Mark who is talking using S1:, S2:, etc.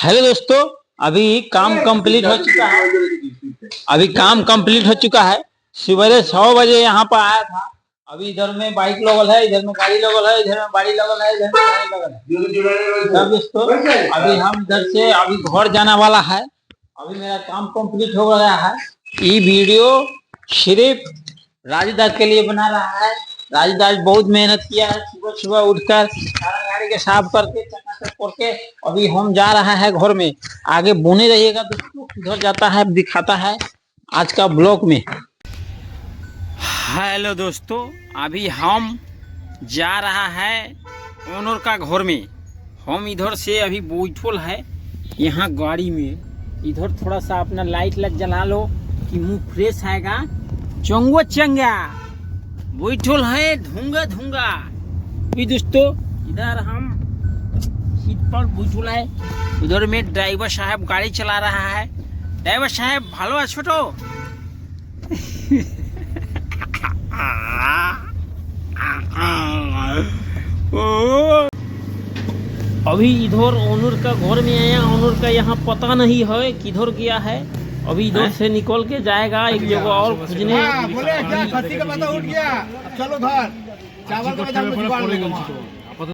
S1: Hello दोस्तों, अभी काम कंप्लीट हो चुका है। सवेरे 6 बजे यहाँ पर आया था। अभी इधर में बाइक लगल है, इधर में गाड़ी लगल है, इधर में गाड़ी लगल है, इधर में गाड़ी लगल है। तब दोस्तों अभी हम इधर से अभी घर जाने वाला है। अभी मेरा काम कंप्लीट हो गया है। ये वीडियो सिर्फ राजदास के लिए बना रहा है। राजदास बहुत मेहनत किया है, सुबह सुबह उठकर सारा गाड़ी के साफ करके चकाचक करके अभी हम जा रहा है घर में। आगे बने रहिएगा दोस्तों, किधर जाता है दिखाता है आज का ब्लॉग में। हेलो दोस्तों, अभी हम जा रहा है ओनर का घर में। हम इधर से अभी बैठल है यहाँ गाड़ी में। इधर थोड़ा सा अपना लाइट जला लो कि मुंह फ्रेश आएगा। चंगो चंगा बैठल है धुंगा धुंगा। भी दोस्तों इधर हम सीट पर बैठल है, उधर में ड्राइवर साहब गाड़ी चला रहा है। ड्राइवर साहब भालो है छोटो। अभी इधर ओनर का घर में आया। ओनर का यहाँ पता नहीं है किधर गया है। अभी इधर से निकल के जाएगा एक जगह और खोजने।
S2: बोले क्या खस्सी का पता उठ गया, चलो घर चावल का